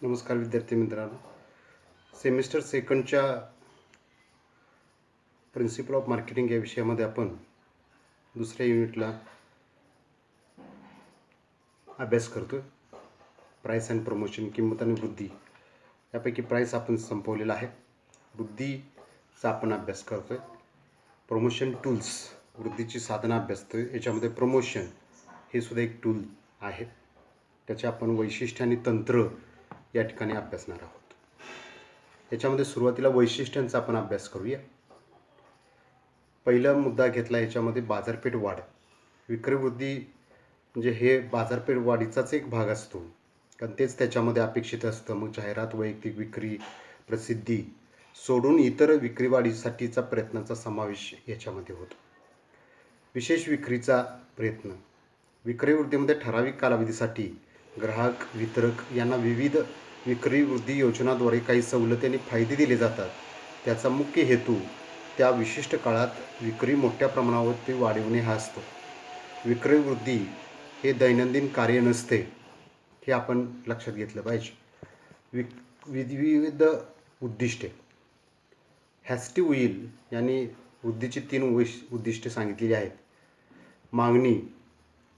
नमस्कार विद्यार्थी मित्रांनो. सेमिस्टर सेकंडच्या प्रिन्सिपल ऑफ मार्केटिंग या विषयामध्ये आपण दुसऱ्या युनिटला अभ्यास करतो आहे. प्राईस अँड प्रमोशन, किंमत आणि वृद्धी. यापैकी प्राईस आपण संपवलेला आहे. वृद्धीचा आपण अभ्यास करतो आहे. प्रमोशन टूल्स, वृद्धीची साधनं अभ्यासतो आहे. याच्यामध्ये प्रमोशन हे सुद्धा एक टूल आहे. त्याचे आपण वैशिष्ट्य आणि तंत्र या ठिकाणी अभ्यासणार आहोत. याच्यामध्ये सुरुवातीला वैशिष्ट्यांचा आपण अभ्यास करूया. पहिला मुद्दा घेतला याच्यामध्ये बाजारपेठ वाढ. विक्री वृद्धी म्हणजे हे बाजारपेठ वाढीचाच एक भाग असतो, कारण तेच त्याच्यामध्ये अपेक्षित असतं. मग जाहिरात, वैयक्तिक विक्री, प्रसिद्धी सोडून इतर विक्री वाढीसाठीचा प्रयत्नाचा समावेश याच्यामध्ये होतो. विशेष विक्रीचा प्रयत्न. विक्री वृद्धीमध्ये ठराविक कालावधीसाठी ग्राहक, वितरक यांना विविध विक्री वृद्धी योजनाद्वारे काही सवलती आणि फायदे दिले जातात. त्याचा मुख्य हेतू त्या विशिष्ट काळात विक्री मोठ्या प्रमाणावरती वाढवणे हा असतो. विक्री वृद्धी हे दैनंदिन कार्य नसते, हे आपण लक्षात घेतलं पाहिजे. विविध उद्दिष्टे. हॅस्टी व्हील यांनी वृद्धीची 3 उद्दिष्टे सांगितलेली आहेत. मागणी,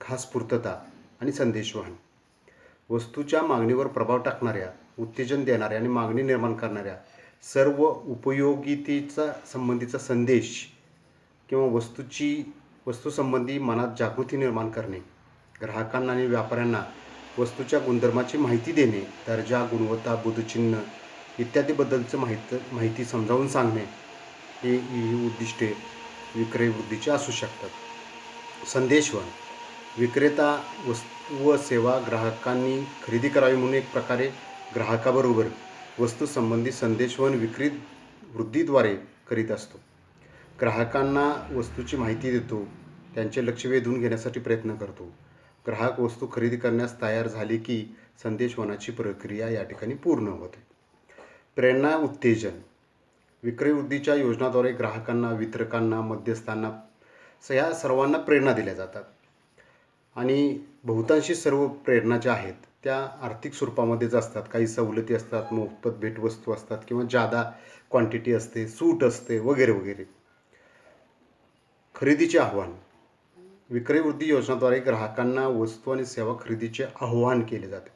खास पूर्तता आणि संदेशवहन. वस्तूच्या मागणीवर प्रभाव टाकणाऱ्या, उत्तेजन देणाऱ्या आणि मागणी निर्माण करणाऱ्या सर्व उपयोगितेचा संबंधीचा संदेश किंवा वस्तूसंबंधी मनात जागृती निर्माण करणे. ग्राहकांना आणि व्यापाऱ्यांना वस्तूच्या गुणधर्माची माहिती देणे. दर्जा, गुणवत्ता, बुद्धचिन्ह इत्यादीबद्दलचं माहिती समजावून सांगणे. ही उद्दिष्टे विक्री वृद्धीची असू शकतात. संदेशवहन. विक्रेता वस्तू व सेवा ग्राहकांनी खरेदी करावी म्हणून एक प्रकारे ग्राहकाबरोबर वस्तूसंबंधी संदेशवहन विक्री वृद्धीद्वारे करीत असतो. ग्राहकांना वस्तूची माहिती देतो, त्यांचे लक्ष वेधून घेण्यासाठी प्रयत्न करतो. ग्राहक वस्तू खरेदी करण्यास तयार झाले की संदेशवहनाची प्रक्रिया या ठिकाणी पूर्ण होते. प्रेरणा, उत्तेजन. विक्री वृद्धीच्या योजनाद्वारे ग्राहकांना, वितरकांना, मध्यस्थांना या सर्वांना प्रेरणा दिल्या जातात. आणि बहुतांशी सर्व प्रेरणा ज्या आहेत त्या आर्थिक स्वरूपामध्येच असतात. काही सवलती असतात, मोफत भेटवस्तू असतात किंवा जादा क्वांटिटी असते, सूट असते वगैरे वगैरे. खरेदीचे आव्हान. विक्री वृद्धी योजनाद्वारे ग्राहकांना वस्तू आणि सेवा खरेदीचे आव्हान केले जाते.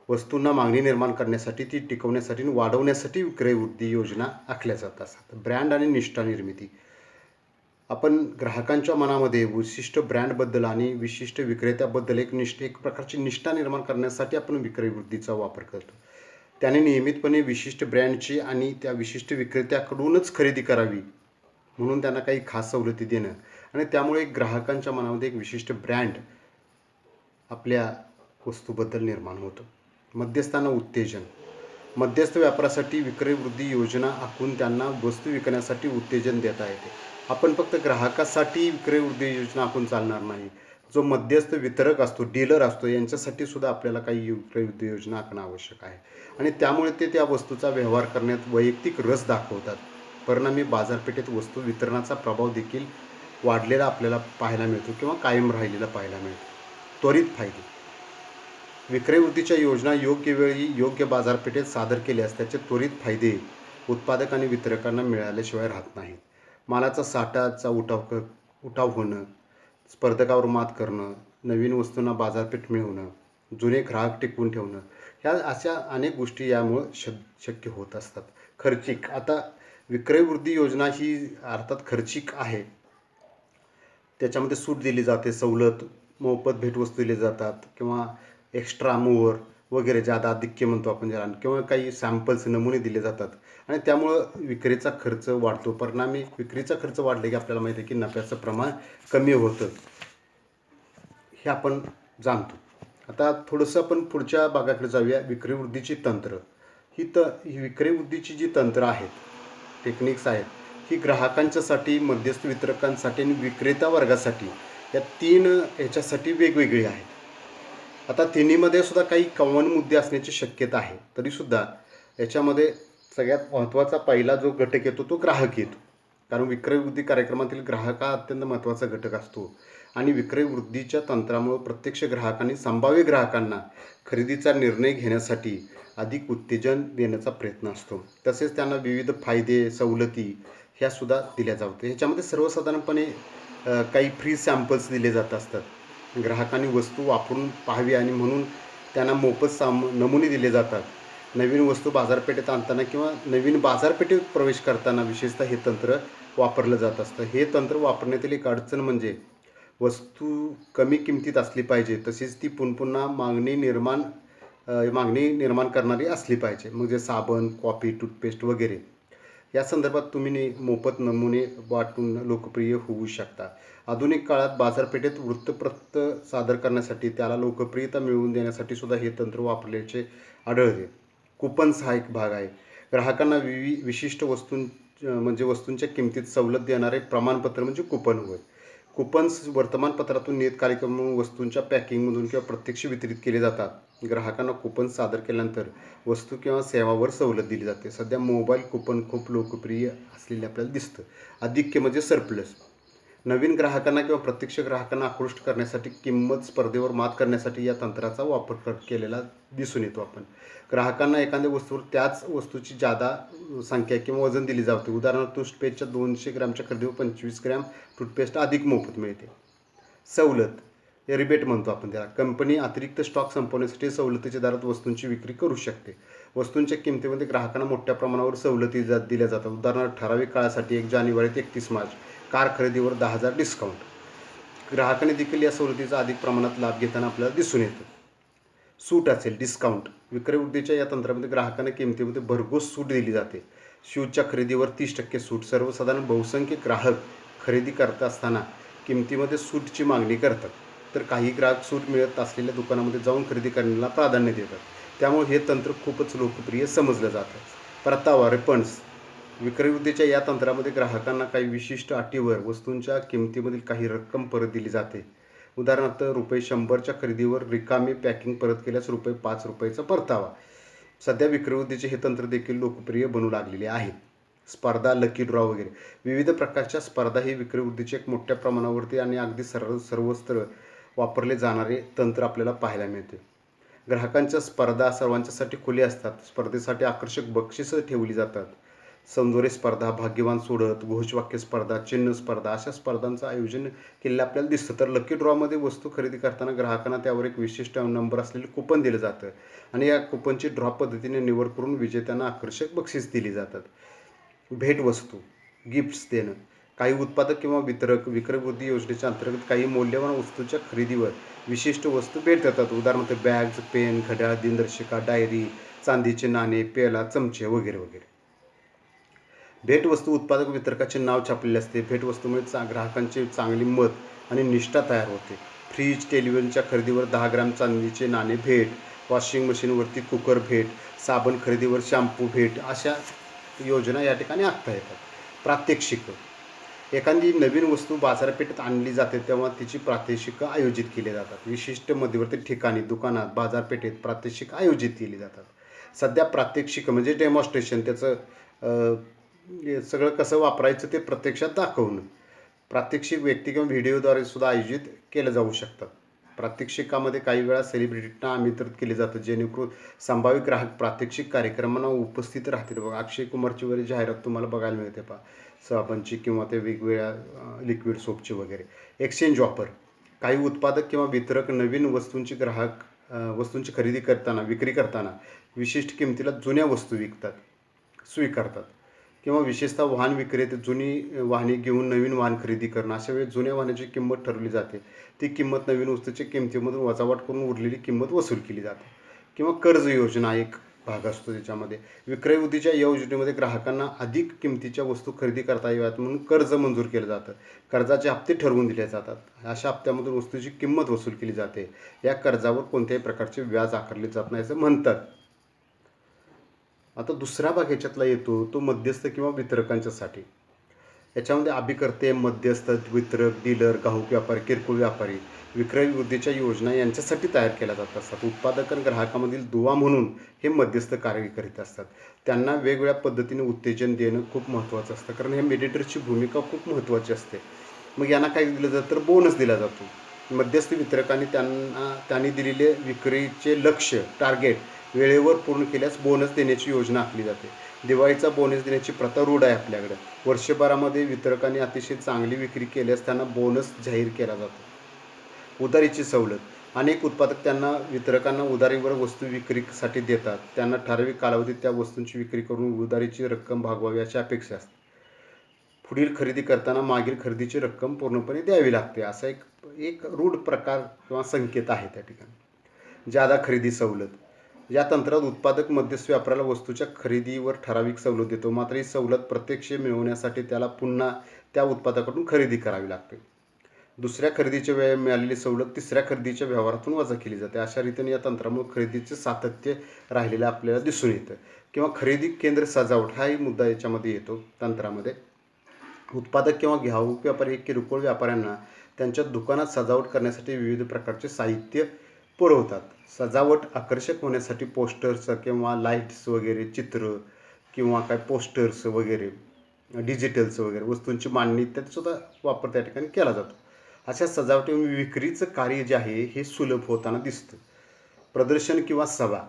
वस्तूंना मागणी निर्माण करण्यासाठी, ती टिकवण्यासाठी आणि वाढवण्यासाठी विक्री वृद्धी योजना आखल्या जात असतात. ब्रँड आणि निष्ठा निर्मिती. आपण ग्राहकांच्या मनामध्ये विशिष्ट ब्रँडबद्दल आणि विशिष्ट विक्रेत्याबद्दल एक प्रकारची निष्ठा निर्माण करण्यासाठी आपण विक्री वृद्धीचा वापर करतो. त्याने नियमितपणे विशिष्ट ब्रँडची आणि त्या विशिष्ट विक्रेत्याकडूनच खरेदी करावी म्हणून त्यांना काही खास सवलती देणं, आणि त्यामुळे ग्राहकांच्या मनामध्ये एक विशिष्ट ब्रँड आपल्या वस्तूबद्दल निर्माण होतं. मध्यस्थांना उत्तेजन. मध्यस्थ व्यापारासाठी विक्री वृद्धी योजना आखून त्यांना वस्तू विकण्यासाठी उत्तेजन देता येते. आपण फक्त ग्राहकासाठी विक्री वृद्धी योजना आखून चालणार नाही. जो मध्यस्थ वितरक असतो, डीलर असतो, यांच्यासाठी सुद्धा आपल्याला काही विक्री वृद्धी योजना आखणं आवश्यक आहे. आणि त्यामुळे ते त्या वस्तूचा व्यवहार करण्यात वैयक्तिक रस दाखवतात. परिणामी बाजारपेठेत वस्तू वितरणाचा प्रभाव देखील वाढलेला आपल्याला पाहायला मिळतो किंवा कायम राहिलेला पाहायला मिळतो. त्वरित फायदे. विक्री वृद्धीच्या योजना योग्य वेळी योग्य बाजारपेठेत सादर केल्यास त्याचे त्वरित फायदे उत्पादक आणि वितरकांना मिळाल्याशिवाय राहत नाहीत. मालाचा साठाचा उठाव होणं, स्पर्धकावर मात करणं, नवीन वस्तूंना बाजारपेठ मिळवणं, जुने ग्राहक टिकवून ठेवणं, ह्या अशा अनेक गोष्टी यामुळं शक्य होत असतात. खर्चिक. आता विक्री वृद्धी योजना ही अर्थात खर्चिक आहे. त्याच्यामध्ये सूट दिली जाते, सवलत, मोफत भेटवस्तू दिले जातात किंवा एक्स्ट्रा मोअर वगैरे, जादा आधिक्य म्हणतो आपण ज्याला, किंवा काही सॅम्पल्स, नमुने दिले जातात आणि त्यामुळं विक्रीचा खर्च वाढतो. परिणामी विक्रीचा खर्च वाढले की आपल्याला माहिती आहे की नफ्याचं प्रमाण कमी होतं, हे आपण जाणतो. आता थोडंसं आपण पुढच्या भागाकडे जाऊया. विक्री वृद्धीची तंत्र. ही विक्री वृद्धीची जी तंत्र आहेत, टेक्निक्स आहेत, ही ग्राहकांच्यासाठी, मध्यस्थ वितरकांसाठी आणि विक्रेता वर्गासाठी या 3 ह्याच्यासाठी वेगवेगळी आहेत. आता तिन्हीमध्ये सुद्धा काही कॉमन मुद्दे असण्याची शक्यता आहे. तरीसुद्धा याच्यामध्ये सगळ्यात महत्त्वाचा पहिला जो घटक येतो तो ग्राहक येतो, कारण विक्री वृद्धी कार्यक्रमातील ग्राहक हा अत्यंत महत्त्वाचा घटक असतो. आणि विक्रय वृद्धीच्या तंत्रामुळे प्रत्यक्ष ग्राहकांनी संभाव्य ग्राहकांना खरेदीचा निर्णय घेण्यासाठी अधिक उत्तेजन देण्याचा प्रयत्न असतो. तसेच त्यांना विविध फायदे, सवलती ह्यासुद्धा दिल्या जातात. ह्याच्यामध्ये सर्वसाधारणपणे काही फ्री सॅम्पल्स दिले जात असतात. ग्राहकांनी वस्तू वापरून पाहावी आणि म्हणून त्यांना मोफत नमुने दिले जातात. नवीन वस्तू बाजारपेठेत आणताना किंवा नवीन बाजारपेठेत प्रवेश करताना विशेषतः हे तंत्र वापरलं जात असतं. हे तंत्र वापरण्यातील एक अडचण म्हणजे वस्तू कमी किमतीत असली पाहिजे, तसेच ती पुन्हा मागणी निर्माण करणारी असली पाहिजे. म्हणजे साबण, कॉफी, टूथपेस्ट वगैरे या संदर्भात तुम्ही मोफत नमुने वाटून लोकप्रिय होऊ शकता. आधुनिक काळात बाजारपेठेत वृत्तपत्र सादर करण्यासाठी त्याला लोकप्रियता मिळवून देण्यासाठी सुद्धा हे तंत्र वापरल्याचे आढळते. कुपन्स हा एक भाग आहे. ग्राहकांना विशिष्ट वस्तूंच्या किमतीत सवलत देणारे प्रमाणपत्र म्हणजे कुपन होय. कुपन्स वर्तमानपत्रातून, नियतकालिकांमधून, वस्तूंच्या पॅकिंगमधून किंवा प्रत्यक्ष वितरित केले जातात. ग्राहकांना कुपन्स सादर केल्यानंतर वस्तू किंवा सेवावर सवलत दिली जाते. सध्या मोबाईल कुपन खूप लोकप्रिय असलेले आपल्याला दिसतं. आधिक्य म्हणजे सरप्लस. नवीन ग्राहकांना किंवा प्रत्यक्ष ग्राहकांना आकृष्ट करण्यासाठी किंमत स्पर्धेवर मात करण्यासाठी या तंत्राचा वापर केलेला दिसून येतो आपण. ग्राहकांना एखाद्या वस्तूवर त्याच वस्तूची जादा संख्या किंवा वजन दिली जाते. उदाहरणार्थ टूथपेस्टच्या 200 ग्रॅमच्या खरेदीवर 25 ग्रॅम टूथपेस्ट अधिक मोफत मिळते. सवलत, रिबेट म्हणतो आपण त्याला. कंपनी अतिरिक्त स्टॉक संपवण्यासाठी सवलतीच्या दरात वस्तूंची विक्री करू शकते. वस्तूंच्या किमतीमध्ये ग्राहकांना मोठ्या प्रमाणावर सवलती दिल्या जातात. उदाहरणार्थ ठराविक काळासाठी 1 जानेवारी ते 31 मार्च कार खरेदीवर 10,000 डिस्काउंट. ग्राहकांनी देखील या सवलतीचा अधिक प्रमाणात लाभ घेताना आपल्याला दिसून येतं. सूट असेल, डिस्काउंट. विक्रय वृद्धीच्या या तंत्रामध्ये ग्राहकांना किमतीमध्ये भरघोस सूट दिली जाते. शूजच्या खरेदीवर 30% सूट. सर्वसाधारण बहुसंख्य ग्राहक खरेदी करत असताना किमतीमध्ये सूटची मागणी करतात, तर काही ग्राहक सूट मिळत असलेल्या दुकानामध्ये जाऊन खरेदी करण्याला प्राधान्य देतात. त्यामुळे हे तंत्र खूपच लोकप्रिय समजलं जातं. परतावा, रिफंड्स. विक्रय वृद्धीच्या या तंत्रामध्ये ग्राहकांना काही विशिष्ट अटीवर वस्तूंच्या किमतीमधील काही रक्कम परत दिली जाते. उदाहरणार्थ ₹100च्या खरेदीवर रिकामी पॅकिंग परत केल्यास ₹5चा परतावा. सध्या विक्रय वृद्धीचे हे तंत्र देखील लोकप्रिय बनू लागलेले आहे. स्पर्धा, लकी ड्रॉ वगैरे विविध प्रकारच्या स्पर्धा ही विक्रय वृद्धीचे एक मोठ्या प्रमाणावरती आणि अगदी सर्वत्र वापरले जाणारे तंत्र आपल्याला पाहायला मिळते. ग्राहकांच्या स्पर्धा सर्वांच्यासाठी खुल्या असतात. स्पर्धेसाठी आकर्षक बक्षिसं ठेवली जातात. सौंदर्य स्पर्धा, भाग्यवान सोडत, घोषवाक्य स्पर्धा, चिन्ह स्पर्धा अशा स्पर्धांचं आयोजन केलेलं आपल्याला दिसतं. तर लकी ड्रॉमध्ये वस्तू खरेदी करताना ग्राहकांना त्यावर एक विशिष्ट नंबर असलेले कुपन दिलं जातं आणि या कुपनची ड्रॉ पद्धतीने निवड करून विजेत्यांना आकर्षक बक्षीस दिली जातात. भेटवस्तू, गिफ्ट्स देणं. काही उत्पादक किंवा वितरक विक्रय वृद्धी योजनेच्या अंतर्गत काही मौल्यवान वस्तूंच्या खरेदीवर विशिष्ट वस्तू भेट देतात. उदाहरणार्थ बॅग्स, पेन, घड्याळ, दिनदर्शिका, डायरी, चांदीचे नाणे, पेला, चमचे वगैरे वगैरे. भेटवस्तू उत्पादक वितरकाचे नाव छापलेले असते. भेटवस्तूमुळे ग्राहकांचे चांगली मत आणि निष्ठा तयार होते. फ्रीज, टेलिव्हिजनच्या खरेदीवर 10 ग्रॅम चांदीचे नाणे भेट, वॉशिंग मशीनवरती कुकर भेट, साबण खरेदीवर शॅम्पू भेट अशा योजना या ठिकाणी आखता येतात. प्रात्यक्षिकं. एखादी नवीन वस्तू बाजारपेठेत आणली जाते तेव्हा तिची प्रात्यक्षिकं आयोजित केली जातात. विशिष्ट मध्यवर्ती ठिकाणी, दुकानात, बाजारपेठेत प्रात्यक्षिक आयोजित केली जातात. सध्या प्रात्यक्षिकं म्हणजे डेमॉन्स्ट्रेशन, त्याचं सगळं कसं वापरायचं ते प्रत्यक्षात दाखवणं. प्रात्यक्षिक व्यक्ती किंवा व्हिडिओद्वारे सुद्धा आयोजित केलं जाऊ शकतात. प्रात्यक्षिकामध्ये काही वेळा सेलिब्रिटींना आमंत्रित केले जातं जेणेकरून संभाव्य ग्राहक प्रात्यक्षिक कार्यक्रमांना उपस्थित राहतील. बघा, अक्षय कुमारची वगैरे जाहिरात तुम्हाला बघायला मिळते पहा, साबणची किंवा ते वेगवेगळ्या लिक्विड सोपची वगैरे. Exchange offer. काही उत्पादक किंवा वितरक नवीन वस्तूंची विक्री करताना विशिष्ट किमतीला जुन्या वस्तू स्वीकारतात किंवा विशेषतः वाहन विक्रेते जुनी वाहने घेऊन नवीन वाहन खरेदी करणं. अशा वेळी जुन्या वाहनाची किंमत ठरवली जाते. ती किंमत नवीन वस्तूच्या किमतीमधून वजावट करून उरलेली किंमत वसूल केली जाते. किंवा कर्ज योजना एक भाग असतो त्याच्यामध्ये. विक्रय वृद्धीच्या या योजनेमध्ये ग्राहकांना अधिक किमतीच्या वस्तू खरेदी करता याव्यात म्हणून कर्ज मंजूर केलं जातं. कर्जाचे हप्ते ठरवून दिले जातात. अशा हप्त्यामधून वस्तूची किंमत वसूल केली जाते. या कर्जावर कोणत्याही प्रकारचे व्याज आकारले जात नाही असं म्हणतात. आता दुसरा भाग याच्यातला येतो तो मध्यस्थ किंवा वितरकांच्यासाठी. याच्यामध्ये अभिकर्ते, मध्यस्थ, वितरक, डीलर, घाऊक व्यापारी, किरकोळ व्यापारी विक्रय वृद्धीच्या योजना यांच्यासाठी तयार केल्या जात असतात. उत्पादक आणि ग्राहकांमधील दुवा म्हणून हे मध्यस्थ कार्य करीत असतात. त्यांना वेगवेगळ्या पद्धतीने उत्तेजन देणं खूप महत्त्वाचं असतं, कारण हे मेडिएटरची भूमिका खूप महत्त्वाची असते. मग यांना काय दिलं जातं तर बोनस दिला जातो. मध्यस्थ वितरकांनी त्यांनी दिलेले विक्रीचे लक्ष्य टार्गेट वेळेवर पूर्ण केल्यास बोनस देण्याची योजना आखली जाते. दिवाळीचा बोनस देण्याची प्रथा रूढ आहे आपल्याकडे. वर्षभरामध्ये वितरकांनी अतिशय चांगली विक्री केल्यास त्यांना बोनस जाहीर केला जातो. उधारीची सवलत. अनेक उत्पादक वितरकांना उधारीवर वस्तू विक्रीसाठी देतात. त्यांना ठराविक कालावधीत त्या वस्तूंची विक्री करून उधारीची रक्कम भागवावी अशी अपेक्षा असते. पुढील खरेदी करताना मागील खरेदीची रक्कम पूर्णपणे द्यावी लागते. असा एक एक रूढ प्रकार किंवा संकेत आहे त्या ठिकाणी. जादा खरेदी सवलत. या तंत्रात उत्पादक मध्यस्थ व्यापाऱ्याला वस्तूच्या खरेदीवर ठराविक सवलत देतो. मात्र ही सवलत प्रत्यक्ष मिळवण्यासाठी त्याला पुन्हा त्या उत्पादकाकडून खरेदी करावी लागते. दुसऱ्या खरेदीच्या वेळी मिळालेली सवलत तिसऱ्या खरेदीच्या व्यवहारातून वजा केली जाते. अशा रीतीने या तंत्रामुळे खरेदीचे सातत्य राहिलेलं आपल्याला दिसून येतं. किंवा खरेदी केंद्र सजावट हाही मुद्दा याच्यामध्ये येतो तंत्रामध्ये. उत्पादक किंवा घाऊक व्यापारी किरकोळ व्यापाऱ्यांना त्यांच्या दुकानात सजावट करण्यासाठी विविध प्रकारचे साहित्य पुरवतात. सजावट आकर्षक होण्यासाठी पोस्टर्स किंवा लाईट्स वगैरे चित्र किंवा काय पोस्टर्स वगैरे डिजिटल्स वगैरे वस्तूंची मांडणी त्याचासुद्धा वापर त्या ठिकाणी केला जातो. अशा सजावटी विक्रीचं कार्य जे आहे हे सुलभ होताना दिसतं. प्रदर्शन किंवा सभा.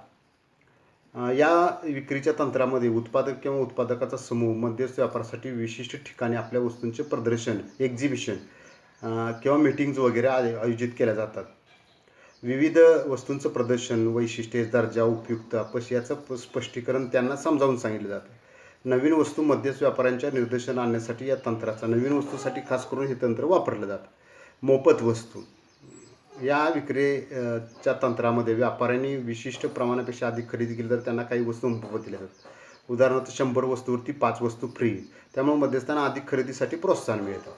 या विक्रीच्या तंत्रामध्ये उत्पादक किंवा उत्पादकाचा समूह मध्यस्थ व्यापारासाठी विशिष्ट ठिकाणी आपल्या वस्तूंचे प्रदर्शन एक्झिबिशन किंवा मीटिंग्ज वगैरे आयोजित केल्या जातात. विविध वस्तूंचं प्रदर्शन वैशिष्ट्ये दर्जा उपयुक्तता याचं स्पष्टीकरण त्यांना समजावून सांगितलं जातं. नवीन वस्तू मध्यस्थ व्यापाऱ्यांच्या निर्देशन आणण्यासाठी या तंत्राचा नवीन वस्तूसाठी खास करून हे तंत्र वापरलं जातं. मोफत वस्तू. या विक्रीच्या तंत्रामध्ये व्यापाऱ्यांनी विशिष्ट प्रमाणापेक्षा अधिक खरेदी केली तर त्यांना काही वस्तू मोफत दिल्या जातात. उदाहरणार्थ 100 वस्तूवरती 5 वस्तू फ्री. त्यामुळे मध्यस्थांना अधिक खरेदीसाठी प्रोत्साहन मिळतं.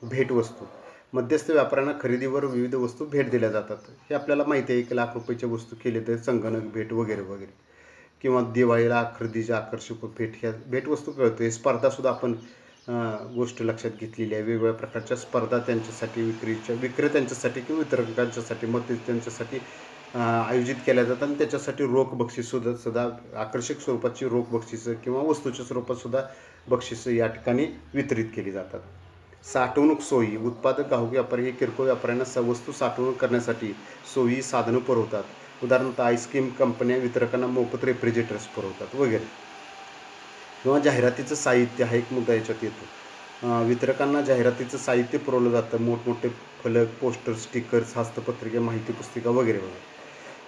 भेट वस्तू. मध्यस्थ व्यापाऱ्यांना खरेदीवर विविध वस्तू भेट दिल्या जातात. हे आपल्याला माहिती आहे 1 लाख रुपयाच्या वस्तू केले तर संगणक भेट वगैरे वगैरे. किंवा दिवाळीला खरेदीच्या आकर्षक भेट ह्या भेटवस्तू कळते. स्पर्धासुद्धा आपण गोष्ट लक्षात घेतलेली आहे. वेगवेगळ्या प्रकारच्या स्पर्धा त्यांच्यासाठी विक्रेत्यांच्यासाठी किंवा वितरकांच्यासाठी त्यांच्यासाठी आयोजित केल्या जातात आणि त्याच्यासाठी रोख बक्षीससुद्धा आकर्षक स्वरूपाची रोख बक्षिसं किंवा वस्तूच्या स्वरूपातसुद्धा बक्षिसं या ठिकाणी वितरित केली जातात. साठवणूक सोयी. उत्पादक घाऊक व्यापारी हे किरकोळ व्यापाऱ्यांना वस्तू साठवणूक करण्यासाठी सोयी साधनं पुरवतात. उदाहरणार्थ आईस्क्रीम कंपन्या वितरकांना मोफत रेफ्रिजरेटर्स पुरवतात वगैरे. किंवा जाहिरातीचं साहित्य हा एक मुद्दा याच्यात येतो. वितरकांना जाहिरातीचं साहित्य पुरवलं जातं. मोठमोठे फलक पोस्टर स्टिकर्स हस्तपत्रिका माहिती पुस्तिका वगैरे वगैरे.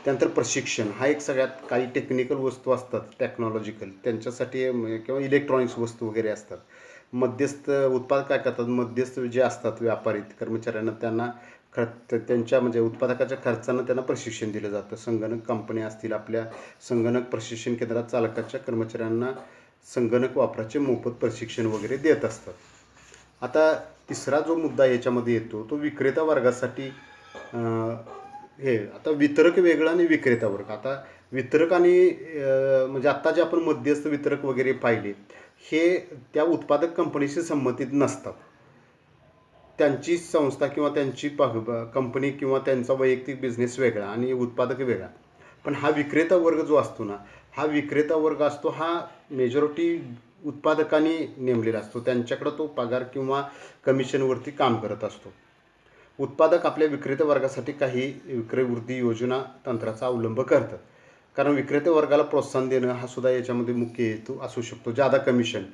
त्यानंतर प्रशिक्षण हा एक सगळ्यात काही टेक्निकल वस्तू असतात टेक्नॉलॉजिकल त्यांच्यासाठी किंवा इलेक्ट्रॉनिक्स वस्तू वगैरे असतात. मध्यस्थ उत्पादक काय करतात मध्यस्थ जे असतात व्यापारी कर्मचाऱ्यांना त्यांना त्यांच्या म्हणजे उत्पादकाच्या खर्चानं त्यांना प्रशिक्षण दिलं जातं. संगणक कंपन्या असतील आपल्या संगणक प्रशिक्षण केंद्रात चालकाच्या कर्मचाऱ्यांना संगणक वापराचे मोफत प्रशिक्षण वगैरे देत असतात. आता तिसरा जो मुद्दा याच्यामध्ये येतो तो विक्रेता वर्गासाठी हे आता वितरक वेगळा आणि विक्रेता वर्ग. आता वितरक आणि म्हणजे आत्ता जे आपण मध्यस्थ वितरक वगैरे पाहिले हे त्या उत्पादक कंपनीशी संबंधित नसतात. त्यांची संस्था किंवा त्यांची कंपनी किंवा त्यांचा वैयक्तिक बिझनेस वेगळा आणि उत्पादक वेगळा. पण हा विक्रेता वर्ग जो असतो ना हा विक्रेता वर्ग असतो हा मेजॉरिटी उत्पादकांनी नेमलेला असतो. त्यांच्याकडं तो पगार किंवा कमिशनवरती काम करत असतो. उत्पादक आपल्या विक्रेता वर्गासाठी काही विक्रयवृद्धी योजना तंत्राचा अवलंब करतात. कारण विक्रेते वर्गाला प्रोत्साहन देणं हा सुद्धा याच्यामध्ये मुख्य हेतू असू शकतो. जादा कमिशन.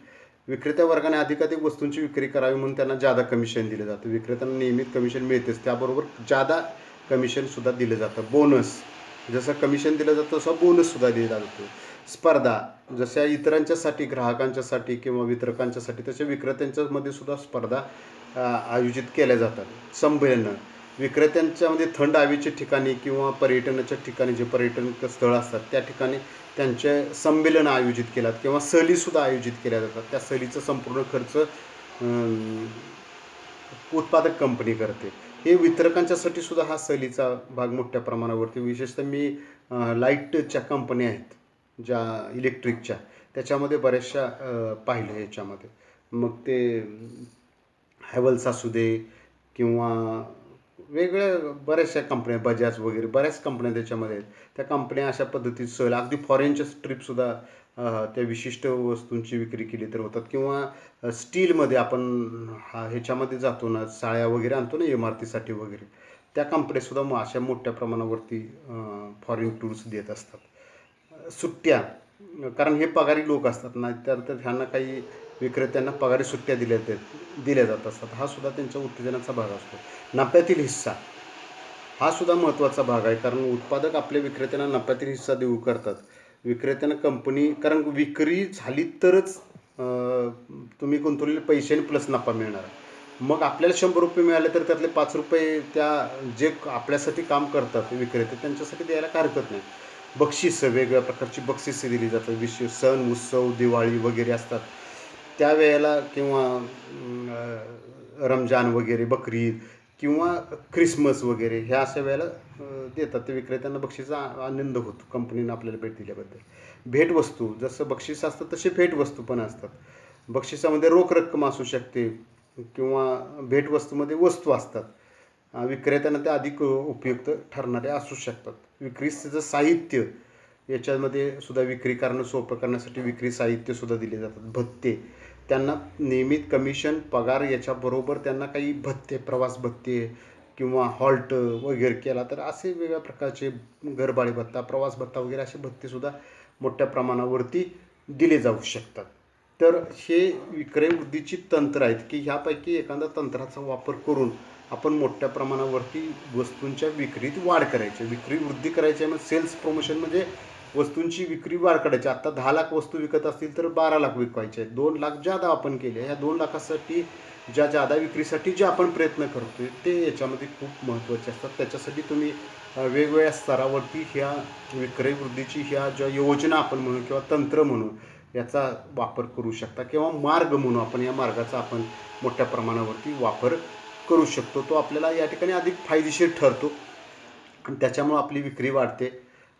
विक्रेत्या वर्गाने अधिकाधिक वस्तूंची विक्री करावी म्हणून त्यांना जादा कमिशन दिलं जातं. विक्रेत्यांना नियमित कमिशन मिळतेच त्याबरोबर जादा कमिशनसुद्धा दिलं जातं. बोनस. जसं कमिशन दिलं जातं तसं बोनससुद्धा दिला जातो. स्पर्धा. जशा इतरांच्यासाठी ग्राहकांच्यासाठी किंवा वितरकांच्यासाठी तशा विक्रेत्यांच्यामध्ये सुद्धा स्पर्धा आयोजित केल्या जातात. संमेलनं. विक्रेत्यांच्यामध्ये थंड हवेच्या ठिकाणी किंवा पर्यटनाच्या ठिकाणी जे पर्यटन स्थळ असतात त्या ठिकाणी त्यांचे संमेलन आयोजित केल्यात किंवा सहलीसुद्धा आयोजित केल्या जातात. त्या सहलीचा संपूर्ण खर्च उत्पादक कंपनी करते. हे वितरकांच्यासाठी सुद्धा हा सहलीचा भाग मोठ्या प्रमाणावरती विशेषतः मी लाईटच्या कंपन्या आहेत ज्या इलेक्ट्रिकच्या त्याच्यामध्ये बऱ्याचशा पाहिलं याच्यामध्ये. मग ते हॅवल्स असू दे किंवा वेगवेगळ्या बऱ्याचशा कंपन्या, बजाज वगैरे बऱ्याच कंपन्या त्याच्यामध्ये आहेत. त्या कंपन्या अशा पद्धतीत सहल अगदी फॉरेनच्या ट्रिपसुद्धा त्या विशिष्ट वस्तूंची विक्री केली तर होतात. किंवा स्टीलमध्ये आपण ह्याच्यामध्ये जातो ना, साळ्या वगैरे आणतो ना इमारतीसाठी वगैरे, त्या कंपन्यासुद्धा मग अशा मोठ्या प्रमाणावरती फॉरेन टूर्स देत असतात. सुट्ट्या, कारण हे पगारी लोक असतात ना, तर ह्यांना काही विक्रेत्यांना पगारी सुट्ट्या दिल्या जात असतात. हा सुद्धा त्यांच्या उत्तेजनाचा भाग असतो. नफ्यातील हिस्सा हा सुद्धा महत्त्वाचा भाग आहे, कारण उत्पादक आपल्या विक्रेत्यांना नफ्यातील हिस्सा देऊ करतात. विक्रेत्यांना कंपनी, कारण विक्री झाली तरच तुम्ही गुंतवलेले पैसे आणि प्लस नफा मिळणार. मग आपल्याला ₹100 मिळाले तर त्यातले ₹5 त्या जे आपल्यासाठी काम करतात विक्रेते त्यांच्यासाठी द्यायला काही हरकत नाही. बक्षिसं, वेगवेगळ्या प्रकारची बक्षिसं दिली जातात. सण, उत्सव, दिवाळी वगैरे असतात त्यावेळेला, किंवा रमजान वगैरे, बकरीद किंवा ख्रिसमस वगैरे ह्या अशा वेळेला देतात. ते विक्रेत्यांना बक्षीसचा आनंद होतो कंपनीनं आपल्याला भेट दिल्याबद्दल. भेटवस्तू, जसं बक्षीस असतं तसे भेटवस्तू पण असतात. बक्षिसामध्ये रोख रक्कम असू शकते किंवा भेटवस्तूमध्ये वस्तू असतात. विक्रेत्यांना त्या अधिक उपयुक्त ठरणाऱ्या असू शकतात. विक्रीचं साहित्य, याच्यामध्ये सुद्धा विक्री करणं सोपं करण्यासाठी विक्री साहित्यसुद्धा दिले जातात. भत्ते, त्यांना नियमित कमिशन, पगार याच्याबरोबर त्यांना काही भत्ते, प्रवास भत्ते किंवा हॉल्ट वगैरे केला तर असे वेगवेगळ्या प्रकारचे घरभाडे भत्ता, प्रवास भत्ता वगैरे असे भत्तेसुद्धा मोठ्या प्रमाणावरती दिले जाऊ शकतात. तर हे विक्रय वृद्धीची तंत्र आहेत, की ह्यापैकी एखाद्या तंत्राचा वापर करून आपण मोठ्या प्रमाणावरती वस्तूंच्या विक्रीत वाढ करायची, विक्री वृद्धी करायची. मग सेल्स प्रमोशन म्हणजे वस्तूंची विक्री वाढ करायची. आत्ता 10 लाख वस्तू विकत असतील तर 12 लाख विकवायचे आहेत. 2 लाख जादा आपण केले. ह्या 2 लाखासाठी ज्या जादा विक्रीसाठी जे आपण प्रयत्न करतोय ते याच्यामध्ये खूप महत्त्वाचे असतात. त्याच्यासाठी तुम्ही वेगवेगळ्या स्तरावरती ह्या विक्रय वृद्धीची ह्या ज्या योजना आपण म्हणू किंवा तंत्र म्हणू याचा वापर करू शकता, किंवा मार्ग म्हणू आपण, या मार्गाचा आपण मोठ्या प्रमाणावरती वापर करू शकतो. तो आपल्याला या ठिकाणी अधिक फायदेशीर ठरतो आणि त्याच्यामुळं आपली विक्री वाढते.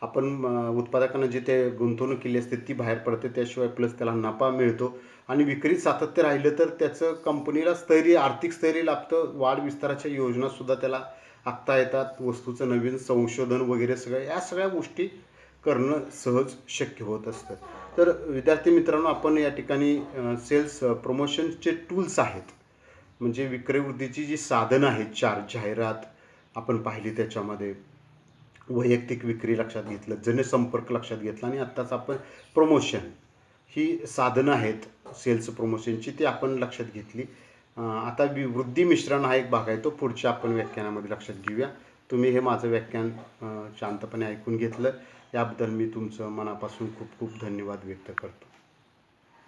आपण उत्पादकांना जे ते गुंतवणूक केली असते ती बाहेर पडते, त्याशिवाय प्लस त्याला नफा मिळतो आणि विक्रीत सातत्य राहिलं तर त्याचं कंपनीला आर्थिक स्थैर्य लाभतं. वाढ विस्ताराच्या योजनासुद्धा त्याला आखता येतात. वस्तूचं नवीन संशोधन वगैरे सगळं, या सगळ्या गोष्टी करणं सहज शक्य होत असतं. तर विद्यार्थी मित्रांनो, आपण या ठिकाणी सेल्स प्रमोशनचे टूल्स आहेत, म्हणजे विक्रय वृद्धीची जी साधनं आहेत 4, जाहिरात आपण पाहिली, त्याच्यामध्ये वैयक्तिक विक्री लक्षात घेतलं, जनसंपर्क लक्षात घेतला आणि आत्ताच आपण प्रमोशन, ही साधनं आहेत सेल्स प्रमोशनची, ती आपण लक्षात घेतली. आता वृद्धी मिश्रण हा एक भाग आहे, तो पुढच्या आपण व्याख्यानामध्ये लक्षात घेऊया. तुम्ही हे माझं व्याख्यान शांतपणे ऐकून घेतलं याबद्दल मी तुमचं मनापासून खूप खूप धन्यवाद व्यक्त करतो.